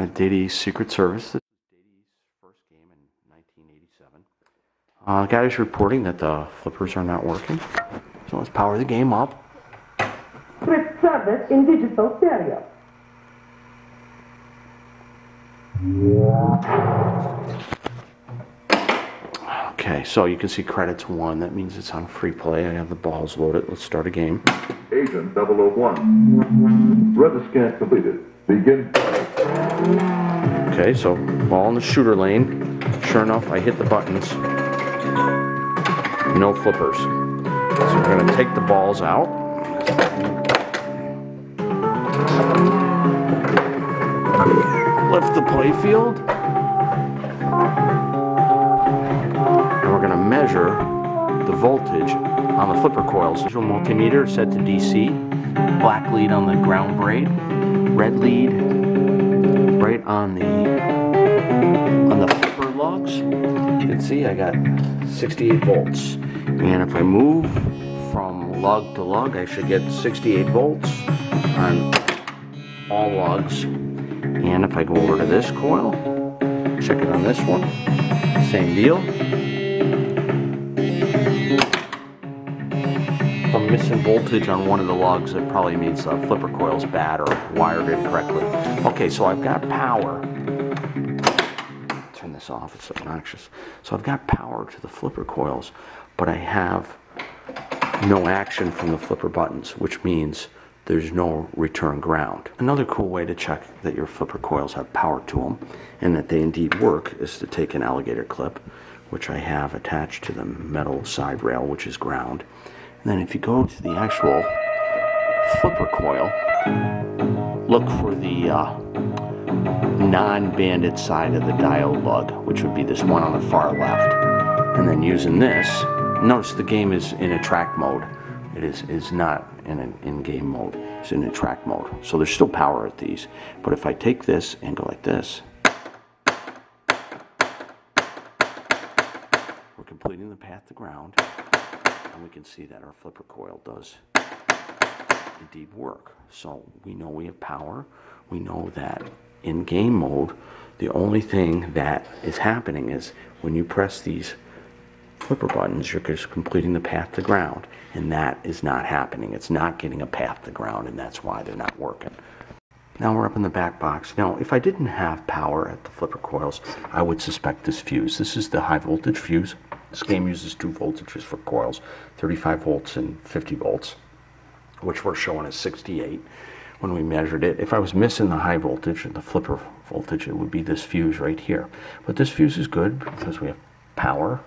Dataeast Secret Service. This is Dataeast's first game in 1987. Guy is reporting that the flippers are not working. So let's power the game up. Secret Service in digital stereo. Okay, so you can see credits 1. That means it's on free play. I have the balls loaded. Let's start a game. Agent 001. Weather scan completed. Begin. Okay, so ball in the shooter lane. Sure enough, I hit the buttons. No flippers. So we're going to take the balls out. Lift the playfield. And we're going to measure the voltage on the flipper coils. Visual multimeter set to DC. Black lead on the ground braid. Red lead right on the flipper lugs. You can see I got 68 volts. And if I move from lug to lug, I should get 68 volts on all lugs. And if I go over to this coil, check it on this one, same deal. If I'm missing voltage on one of the lugs, it probably means the flipper coil's bad or wired incorrectly. Okay, so I've got power. Turn this off, it's obnoxious. So I've got power to the flipper coils, but I have no action from the flipper buttons, which means there's no return ground. Another cool way to check that your flipper coils have power to them and that they indeed work is to take an alligator clip, which I have attached to the metal side rail, which is ground. And then if you go to the actual flipper coil, look for the non-banded side of the diode lug, which would be this one on the far left. And then using this, notice the game is in a track mode. It is not in an in-game mode. It's in a track mode. So there's still power at these. But if I take this and go like this, we're completing the path to ground. And we can see that our flipper coil does indeed work. So we know we have power. We know that in game mode, the only thing that is happening is when you press these flipper buttons, you're just completing the path to ground, and that is not happening. It's not getting a path to ground, and that's why they're not working. Now we're up in the back box. Now, if I didn't have power at the flipper coils, I would suspect this fuse. This is the high voltage fuse. This game uses 2 voltages for coils, 35 volts and 50 volts, which we're showing as 68 when we measured it. If I was missing the high voltage, the flipper voltage, it would be this fuse right here. But this fuse is good because we have power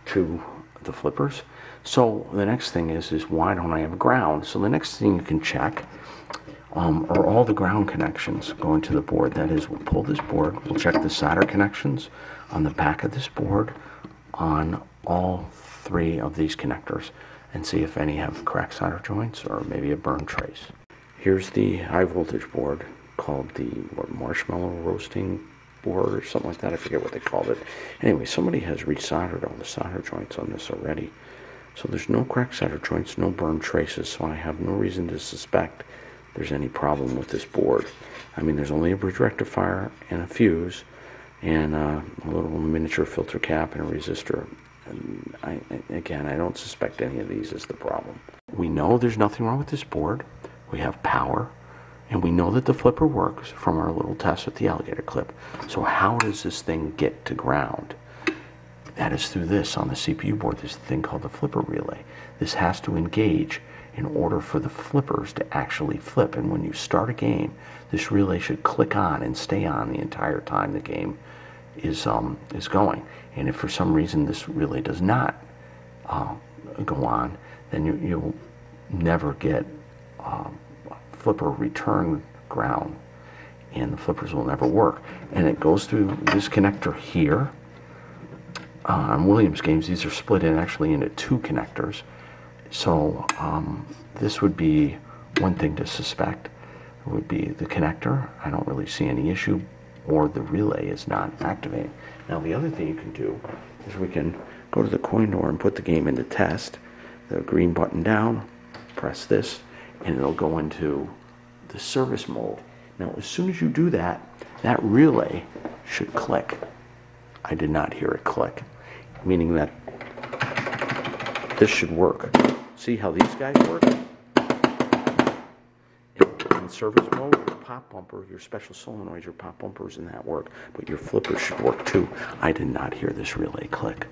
to the flippers. So the next thing is why don't I have ground? So the next thing you can check are all the ground connections going to the board. That is, we'll pull this board, we'll check the solder connections on the back of this board on all 3 of these connectors and see if any have cracked solder joints or maybe a burn trace. Here's the high voltage board called the marshmallow roasting board or something like that. I forget what they called it. Anyway, somebody has resoldered all the solder joints on this already. So there's no cracked solder joints, no burn traces, so I have no reason to suspect there's any problem with this board. I mean, there's only a bridge rectifier and a fuse and a little miniature filter cap and a resistor. And again, I don't suspect any of these is the problem. We know there's nothing wrong with this board. We have power. And we know that the flipper works from our little test with the alligator clip. So how does this thing get to ground? That is through this on the CPU board. There's a thing called the flipper relay. This has to engage in order for the flippers to actually flip. And when you start a game, this relay should click on and stay on the entire time the game is going. And if for some reason this relay does not go on, then you'll never get flipper return ground, and the flippers will never work. And it goes through this connector here. On Williams games, these are split actually into 2 connectors. So this would be one thing to suspect. It would be the connector. I don't really see any issue, or the relay is not activating. Now the other thing you can do is we can go to the coin door and put the game into test. The green button down, press this, and it'll go into the service mode. Now as soon as you do that, that relay should click. I did not hear it click, meaning that this should work. See how these guys work? In service mode, your pop bumper, your special solenoids, your pop bumpers and that work, but your flippers should work too. I did not hear this relay click.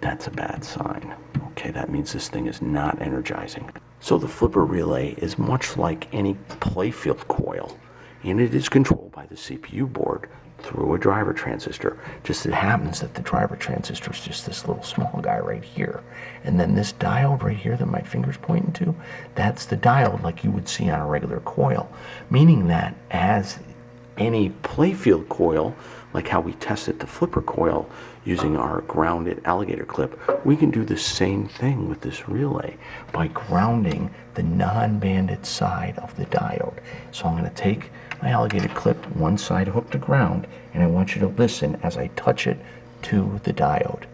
That's a bad sign. Okay, that means this thing is not energizing. So the flipper relay is much like any playfield coil, and it is controlled by the CPU board through a driver transistor. Just it happens that the driver transistor is just this little small guy right here. And then this diode right here that my finger's pointing to, that's the diode like you would see on a regular coil. Meaning that as any playfield coil, like how we tested the flipper coil using our grounded alligator clip, we can do the same thing with this relay by grounding the non-banded side of the diode. So I'm going to take my alligator clip, one side hooked to ground, and I want you to listen as I touch it to the diode.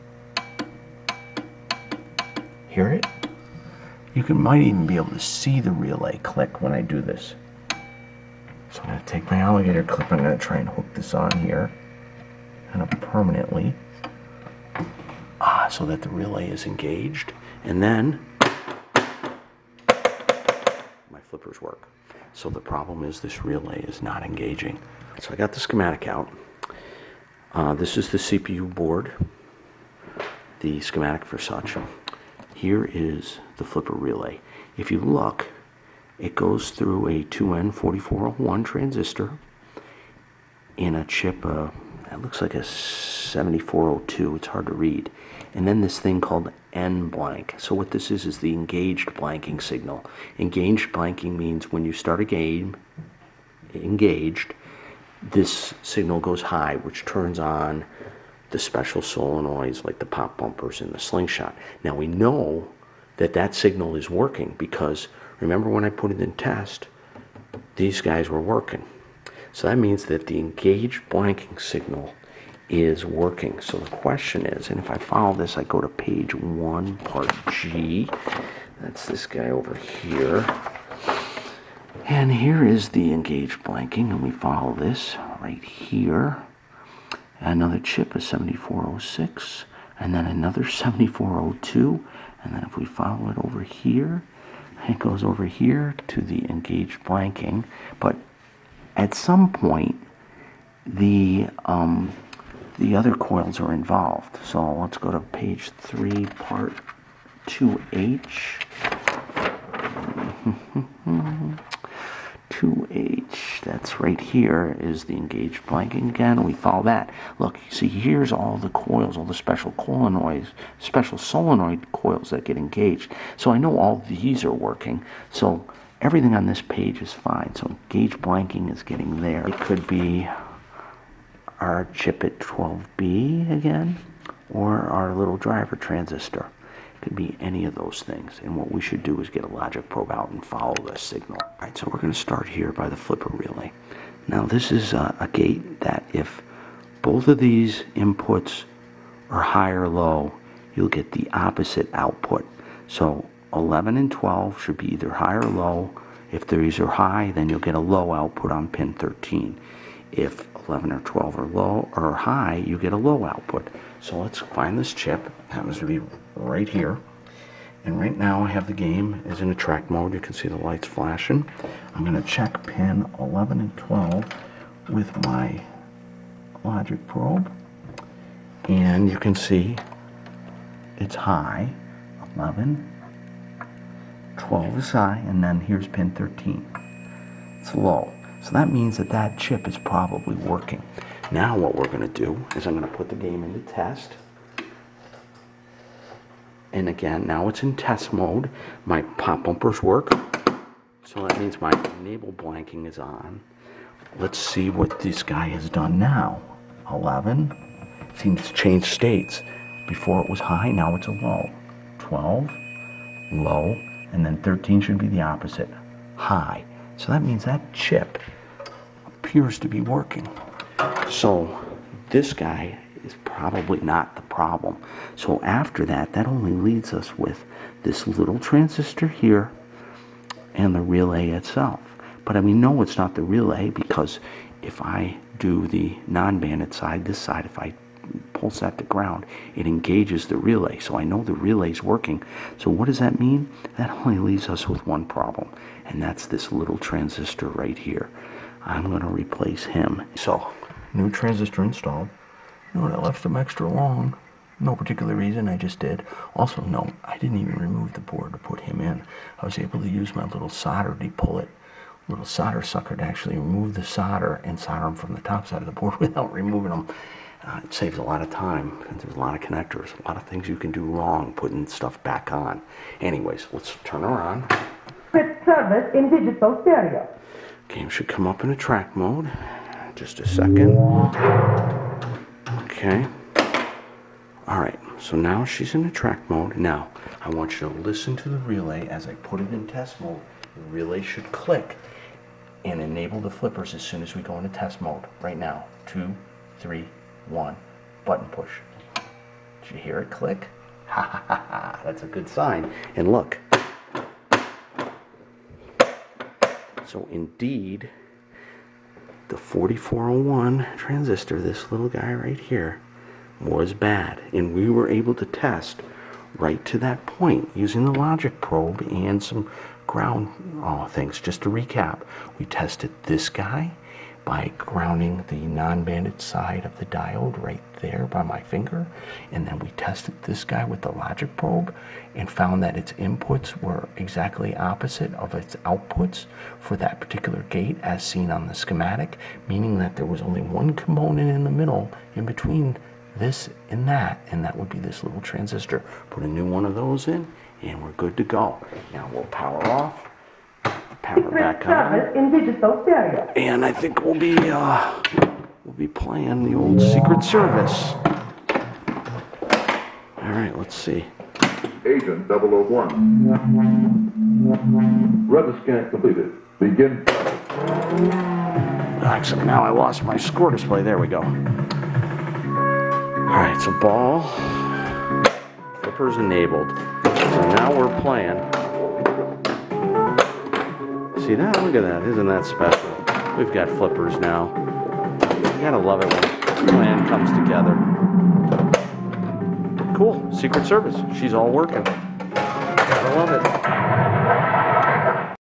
Hear it? You might even be able to see the relay click when I do this. So I'm going to take my alligator clip, I'm going to try and hook this on here kind of permanently so that the relay is engaged, and then my flippers work. So the problem is this relay is not engaging. So I got the schematic out. This is the CPU board, the schematic for such. Here is the flipper relay. If you look, it goes through a 2N4401 transistor in a chip, it looks like a 7402, it's hard to read. And then this thing called N blank. So what this is the engaged blanking signal. Engaged blanking means when you start a game, engaged, this signal goes high, which turns on the special solenoids like the pop bumpers and the slingshot. Now we know that that signal is working because remember when I put it in test, these guys were working. So that means that the engaged blanking signal is working. So the question is, and if I follow this, I go to page 1, part G. That's this guy over here. And here is the engaged blanking, and we follow this right here. Another chip is 7406, and then another 7402, and then if we follow it over here, it goes over here to the engaged blanking. But at some point, the other coils are involved. So let's go to page 3, part 2H. 2H, that's right here, is the engaged blanking again. We follow that. Look, you see, here's all the coils, all the special solenoid coils that get engaged. So I know all these are working. So everything on this page is fine. So engaged blanking is getting there. It could be our chip at 12B again, or our little driver transistor. It could be any of those things. And what we should do is get a logic probe out and follow this signal. All right, so we're going to start here by the flipper relay. Now this is a gate that if both of these inputs are high or low, you'll get the opposite output. So 11 and 12 should be either high or low. If these are high, then you'll get a low output on pin 13. If 11 or 12 are low or high, you get a low output. So let's find this chip. It happens to be right here. And right now I have the game is in a track mode. You can see the lights flashing. I'm going to check pin 11 and 12 with my logic probe. And you can see it's high. 11, 12 is high, and then here's pin 13. It's low. So that means that that chip is probably working. Now what we're going to do is I'm going to put the game into test. And again, now it's in test mode. My pop bumpers work. So that means my enable blanking is on. Let's see what this guy has done now. 11 seems to change states. Before it was high, now it's a low. 12, low, and then 13 should be the opposite, high. So that means that chip appears to be working. So this guy is probably not the problem. So after that, that only leaves us with this little transistor here and the relay itself. But we know it's not the relay because if I do the non-banded side, this side, if I pulse that to ground, it engages the relay. So I know the relay's working. So what does that mean? That only leaves us with one problem, and that's this little transistor right here. I'm going to replace him. So, new transistor installed. You know, I left them extra long. No particular reason, I just did. Also, no, I didn't even remove the board to put him in. I was able to use my little solder depullet, little solder sucker to actually remove the solder and solder them from the top side of the board without removing them. It saves a lot of time. There's a lot of connectors, a lot of things you can do wrong putting stuff back on. Anyways, let's turn her on. Secret Service in digital stereo. Game should come up in a track mode. Just a second. Okay. Alright, so now she's in a track mode. Now, I want you to listen to the relay as I put it in test mode. The relay should click and enable the flippers as soon as we go into test mode. Right now. 2, 3, 1. Button push. Did you hear it click? Ha ha ha ha. That's a good sign. And look. So indeed, the 4401 transistor, this little guy right here, was bad. And we were able to test right to that point using the logic probe and some ground things. Just to recap, we tested this guy by grounding the non-banded side of the diode right there by my finger, and then we tested this guy with the logic probe and found that its inputs were exactly opposite of its outputs for that particular gate as seen on the schematic, meaning that there was only one component in the middle in between this and that would be this little transistor. Put a new one of those in and we're good to go. Now we'll power off, power back on, in digital stereo. and I think we'll be playing the old Secret Service. All right, let's see. Agent 001. Rudder scan completed. Begin. Except now I lost my score display. There we go. All right, so ball, flippers enabled. So now we're playing. See that? Look at that. Isn't that special? We've got flippers now. You gotta love it when the plan comes together. Cool. Secret Service. She's all working. Gotta love it.